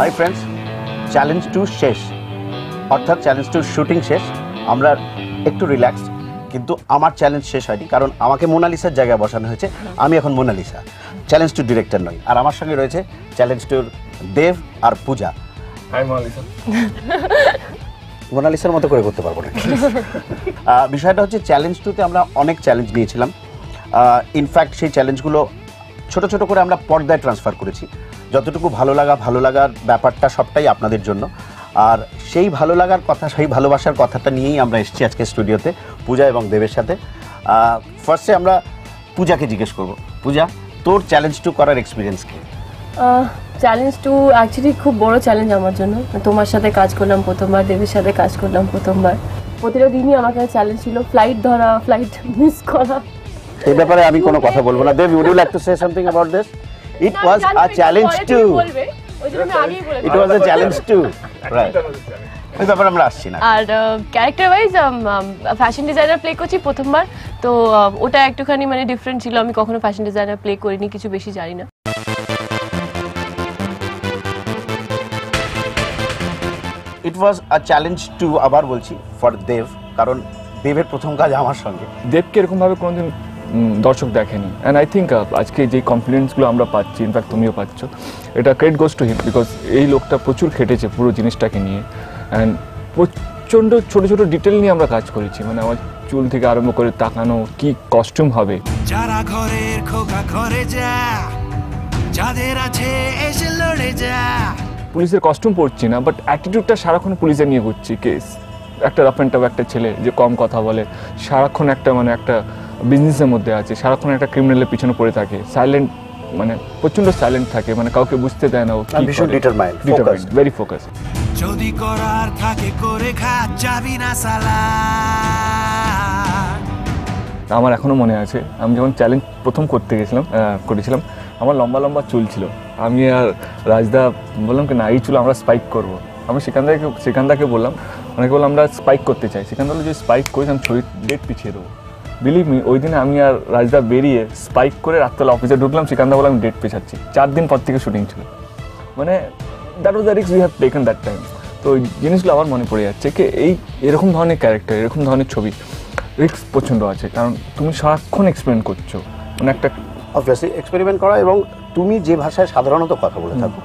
Hi friends, challenge 2 শেষ, অর্থাৎ challenge 2 shooting শেষ। আমরা একটু রিল্যাক্স, কিন্তু আমার চ্যালেঞ্জ শেষ হয়নি, কারণ আমাকে মোনালিসার জায়গায় বসানো হয়েছে। আমি এখন মোনালিসা, চ্যালেঞ্জ 2 ডিরেক্টর নই। আর আমার সঙ্গে রয়েছে চ্যালেঞ্জ 2 দেব আর পূজা। হাই মোনালিসা। মোনালিসার মতো করে করতে পারবো না। বিষয়টা হচ্ছে চ্যালেঞ্জ 2তে আমরা অনেক চ্যালেঞ্জ নিয়েছিলাম। ইনফ্যাক্ট সেই চ্যালেঞ্জগুলো ছোট ছোট করে আমরা পর্দায় ট্রান্সফার করেছি। যতটুকু ভালো লাগার ব্যাপারটা সবটাই আপনাদের জন্য। আর সেই ভালো লাগার কথা, সেই ভালোবাসার কথাটা নিয়েই আমরা এসেছি আজকে স্টুডিওতে পূজা এবং দেবের সাথে। ফার্স্টে আমরা পূজাকে জিজ্ঞেস করব, পূজা তোর চ্যালেঞ্জ 2 করার এক্সপিরিয়েন্স কি? চ্যালেঞ্জ 2 অ্যাকচুয়ালি খুব বড় চ্যালেঞ্জ আমার জন্য। তোমার সাথে কাজ করলাম প্রথমবার, দেবের সাথে কাজ করলাম প্রথমবার। প্রতিটা দিনই আমার কাছে চ্যালেঞ্জ ছিল, ফ্লাইট ধরা, ফ্লাইট মিস করা। এই ব্যাপারে আমি কোনো কথা বলবো না। দেব, would you like to say something about this? It was a challenge too. It was a challenge too. Right. এই ব্যাপারে আমরা আসছি না। আর character wise fashion designer play করছি প্রথমবার, তো ওটা একটুখানি মানে ডিফারেন্ট ছিল। আমি কখনো ফ্যাশন ডিজাইনার প্লে করিনি, কিছু বেশি জানি না। It was a challenge too, আবার বলছি, ফর দেব, কারণ দেবের প্রথম কাজ আমার সঙ্গে। দেবকে এরকমভাবে কোনোদিন দর্শক দেখেনি, অ্যান্ড আই থিঙ্ক আজকে যে কনফিডেন্সগুলো আমরা পাচ্ছি, ইনফ্যাক্ট তুমিও পাচ্ছ, এটা credit goes to him, because এই লোকটা প্রচুর খেটেছে পুরো জিনিসটাকে নিয়ে। অ্যান্ড প্রচণ্ড ছোটো ছোটো ডিটেল নিয়ে আমরা কাজ করেছি, মানে আমার চুল থেকে আরম্ভ করে তাকানো, কি কস্টিউম হবে, যারা ঘরের খোকা ঘরে যা, যাদের আছে এসে লড়ে যা। পুলিশের কস্টিউম পরছি না, বাট অ্যাটিটিউডটা সারাক্ষণ পুলিশের নিয়ে ঘুরছি। কেস একটা রাফ অ্যান্ড টাফ একটা ছেলে যে কম কথা বলে, সারাক্ষণ একটা মানে একটা বিজনেসের মধ্যে আছে, সারাক্ষণ একটা ক্রিমিনালের পিছনে পড়ে থাকে, সাইলেন্ট, মানে প্রচণ্ড সাইলেন্ট থাকে, মানে কাউকে বুঝতে দেয় না ও কি ভীষণ ডিটারমাইন্ড, ভেরি ফোকাস। যদি করার থাকে করে খা, যাবি না সালা। আমার এখনও মনে আছে, আমি যখন চ্যালেঞ্জ প্রথম করেছিলাম, আমার লম্বা লম্বা চুল ছিল। আমি আর রাজদা বললাম কি না, এই চুল আমরা স্পাইক করবো। আমি সেখানদাকে বললাম, অনেকে বললাম আমরা স্পাইক করতে চাই। সেখান থেকে যদি স্পাইক করি আমি ছবির ডেট পিছিয়ে দেবো। বিলিভ মি, ওই দিনে আমি আর রাজদা বেরিয়ে স্পাইক করে রাত্রেবেলা অফিসে ঢুকলাম, সেখানদা বললাম আমি ডেট পেছাচ্ছি। 4 দিন পর থেকে শুটিং ছিল। মানে that was the risk we have taken that time. তো ওই জিনিসগুলো আবার মনে পড়ে যাচ্ছে কি এরকম ধরনের ক্যারেক্টার, এরকম ধরনের ছবি রিস্ক প্রচণ্ড আছে, কারণ তুমি সারাক্ষণ এক্সপেরিমেন্ট করছো, মানে একটা অবভিয়াসলি এক্সপেরিমেন্ট করা। এবং তুমি যে ভাষায় সাধারণত কথা বলে থাকো,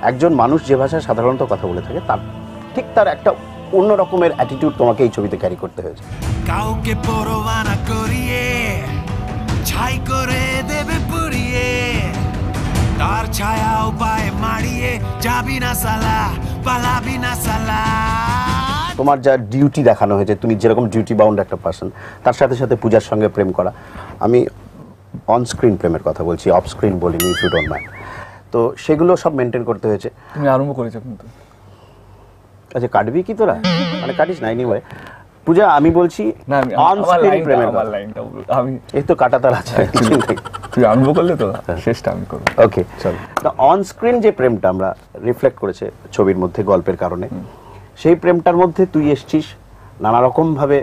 একজন মানুষ যে ভাষায় সাধারণত কথা বলে থাকে, তার ঠিক তার একটা অন্য রকমের অ্যাটিটিউড তোমাকে এই ছবিতে ক্যারি করতে হয়েছে। কাউকে পরোয়ানা করিয়ে ছাই করে দেবে পুড়িয়ে, তার ছায়াও পায়ে মারিয়ে, যাবি না সালা, পালাবি না সালা। তোমার যা ডিউটি দেখানো হয়েছে, তুমি যেরকম ডিউটি বাউন্ড একটা পার্সন, তার সাথে সাথে পূজার সঙ্গে প্রেম করা। আমি অন স্ক্রিন প্রেমের কথা বলছি, অফ স্ক্রিন বলিনি, ইফ ইউ ডোন্ট মাইন্ড। তো সেগুলো সব মেনটেন করতে হয়েছে। তুমি আরম্ভ করেছো কিন্তু। আচ্ছা, কাটবি কি তোরা? মানে কাটিস না, এনিওয়ে। পূজা, আমি বলছি না, আমি অন স্ক্রিন প্রেমের আমার লাইনটা আমি এই তো কাটাতার আছে, তুই আরম্ভ করলে তো শেষটা আমি করব। ওকে, চল। তো অন স্ক্রিন যে প্রেমটা আমরা রিফ্লেক্ট করেছে ছবির মধ্যে গল্পের কারণে, সেই প্রেমটার মধ্যে তুই এসছিস নানা রকমভাবে,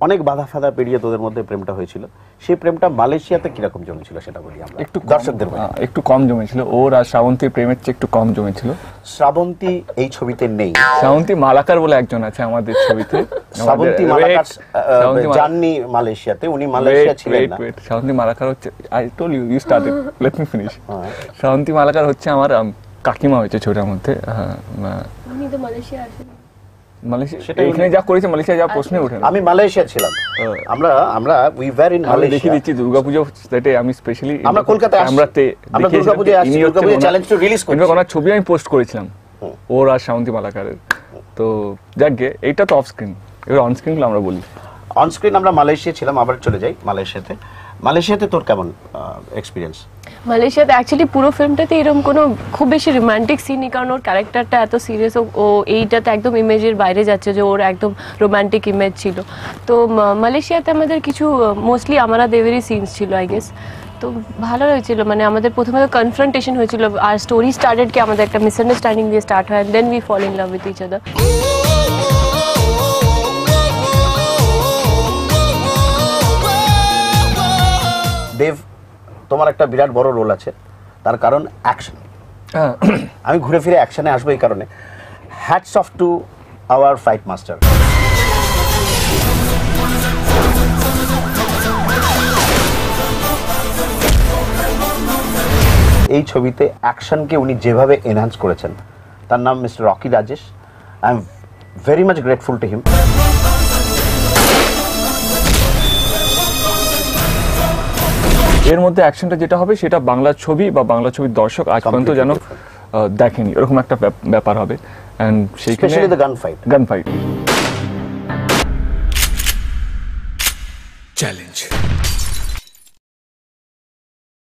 অনেক বাধা ফাধা পেরিয়ে তোদের মধ্যে প্রেমটা হয়েছিল। সেই প্রেমটা মালয়েশিয়াতে কিরকম জমেছিল সেটা বলি আমরা একটু দর্শকদের। একটু কম জমেছিল, ওর আর শ্রাবন্তীর প্রেমের চেয়ে একটু কম জমেছিল। শ্রাবন্তী এই ছবিতে নেই। শ্রাবন্তী মালাকার বলে একজন আছে আমাদের ছবিতে। শ্রাবন্তী মালাকার জাননি মালয়েশিয়াতে, উনি মালয়েশিয়া ছিলেন না। শ্রাবন্তী মালাকার হচ্ছে, I told you, you started, let me finish. Srabanti Malakar হচ্ছে আমার কাকিমা হয়েছে ছোটার মধ্যে। উনি তো মালয়েশিয়া আসেন। মালয়েশিয়া এখানে যা করেছে, মালয়েশিয়া যা প্রশ্নই ওঠে না। আমি মালয়েশিয়া ছিলাম, আমরা উই ওয়্যার ইন মালয়েশিয়া। দেখি দিচ্ছি দুর্গাপূজা সেটে, আমি স্পেশালি আমরা কলকাতায় আমরা দুর্গাপূজায় আসছি, দুর্গাপূজা চ্যালেঞ্জ টু রিলিজ করি। ওনার ছবি আমি পোস্ট করেছিলাম, ওর আর শ্রাবন্তী মালাকারের। তো যাকগে, এইটা তো অফ স্ক্রিন, এবার অন স্ক্রিনগুলো আমরা বলি। অন স্ক্রিন আমরা মালয়েশিয়া ছিলাম, আবার চলে যাই মালয়েশিয়াতে। মালয়েশিয়াতে তোর কেমন এক্সপিরিয়েন্স? মালয়েশিয়াতে অ্যাকচুয়ালি পুরো ফিল্মটাতে এরকম কোনো খুব বেশি রোমান্টিক সিন নেই, কারণ ওর ক্যারেক্টারটা এত সিরিয়াস, ও এইটাতে একদম ইমেজের বাইরে যাচ্ছে যে ওর একদম রোমান্টিক ইমেজ ছিল। তো মালয়েশিয়াতে আমাদের কিছু মোস্টলি আমরা দেবেরই সিনস ছিল আই গেস। তো ভালো হয়েছিল, মানে আমাদের প্রথমে তো কনফ্রন্টেশন হয়েছিল, আর স্টোরি স্টার্টেড কি আমাদের একটা মিসআন্ডারস্ট্যান্ডিং দিয়ে স্টার্ট হয়, then we fall in love with each other. Dev, তোমার একটা বিরাট বড় রোল আছে, তার কারণ অ্যাকশন। আমি ঘুরে ফিরে অ্যাকশনে আসবো এই কারণে, hats off to our fight master. এই ছবিতে অ্যাকশনকে উনি যেভাবে এনহান্স করেছেন, তার নাম mister Rocky Rajesh. I am very much grateful to him. এর মধ্যে অ্যাকশনটা যেটা হবে সেটা বাংলা ছবি বা বাংলা ছবির দর্শক আজ পর্যন্ত যেন দেখেনি, এরকম একটা ব্যাপার হবে। অ্যান্ড সেইখানে স্পেশালি দ্য গান ফাইট। গান ফাইট চ্যালেঞ্জ।